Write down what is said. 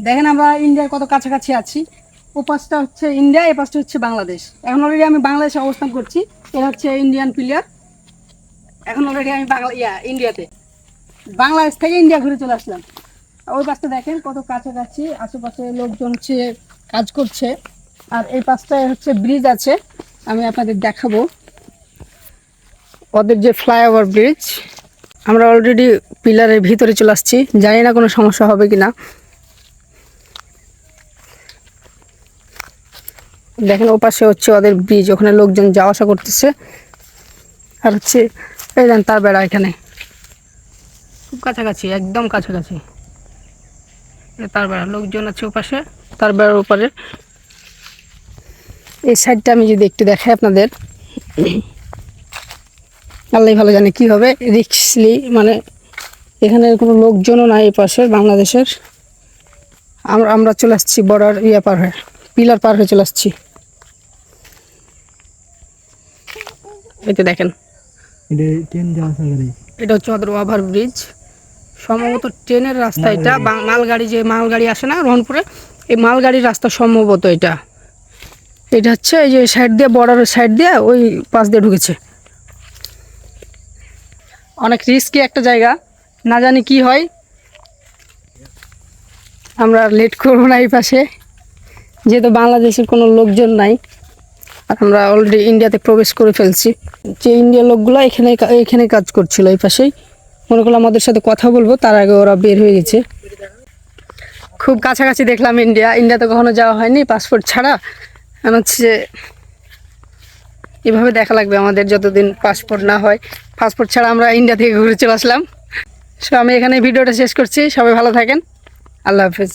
দেখেন আমরা ইন্ডিয়ার কত কাছাকাছি আছি। ও পাশটা হচ্ছে ইন্ডিয়া, এ পাশটা হচ্ছে বাংলাদেশ। এখন অলরেডি আমি বাংলাদেশে অবস্থান করছি। এটা হচ্ছে ইন্ডিয়ান প্লেয়ার। এখন অলরেডি আমি ইন্ডিয়াতে, বাংলাদেশ থেকে ইন্ডিয়া ঘুরে চলে আসলাম। ওই পাশটা দেখেন কত কাছাকাছি, আশেপাশে লোকজন হচ্ছে কাজ করছে। আর এই পাশটায় হচ্ছে ব্রিজ আছে, আমি আপনাদের দেখাবো ওদের যে ফ্লাইওভার ব্রিজ। আমরা অলরেডি পিলারের ভিতরে চলে আসছি, জানি না কোনো সমস্যা হবে কি না। দেখেন ওপাশে হচ্ছে ওদের ব্রিজ, ওখানে লোকজন যাওয়া আসা করতেছে। আর হচ্ছে এই দেন তার বেড়া, এখানে খুব কাছাকাছি, একদম কাছাকাছি তার বেড়া। লোকজন আছে ওপাশে তার বেড়ার ওপারে। এই সাইডটা আমি যদি একটু দেখাই আপনাদের, আল্লাহ ভালো জানে কি হবে, রিক্সলি মানে এখানে কোনো লোকজনও নাই এই পাশে বাংলাদেশের। আমরা চলে আসছি বর্ডার পার হয়ে, পিলার পার হয়ে চলে আসছি। এই তো দেখেন এটা হচ্ছে আমাদের ওভার ব্রিজ, সম্ভবত ট্রেনের রাস্তা এটা। মালগাড়ি, যে মালগাড়ি আসে না রংপুরে, এই মালগাড়ির রাস্তা সম্ভবত এটা। এটা হচ্ছে এই যে সাইড দিয়ে, বর্ডারের সাইড দিয়ে ওই পাশ দিয়ে ঢুকেছে। অনেক রিস্কি একটা জায়গা, না জানি কি হয়। আমরা লেট করবো না এই পাশে, যেহেতু বাংলাদেশের কোনো লোকজন নাই। আর আমরা অলরেডি ইন্ডিয়াতে প্রবেশ করে ফেলছি। যে ইন্ডিয়ার লোকগুলো এখানে কাজ করছিল এই পাশেই, মনে করলাম আমাদের সাথে কথা বলবো, তার আগে ওরা বের হয়ে গেছে। খুব কাছাকাছি দেখলাম ইন্ডিয়াতে কখনো যাওয়া হয়নি পাসপোর্ট ছাড়া। হচ্ছে এভাবে দেখা লাগবে আমাদের যতদিন পাসপোর্ট না হয়। পাসপোর্ট ছাড়া আমরা ইন্ডিয়া থেকে ঘুরে চলে আসলাম। সো আমি এখানে ভিডিওটা শেষ করছি, সবাই ভালো থাকেন, আল্লাহ হাফেজ।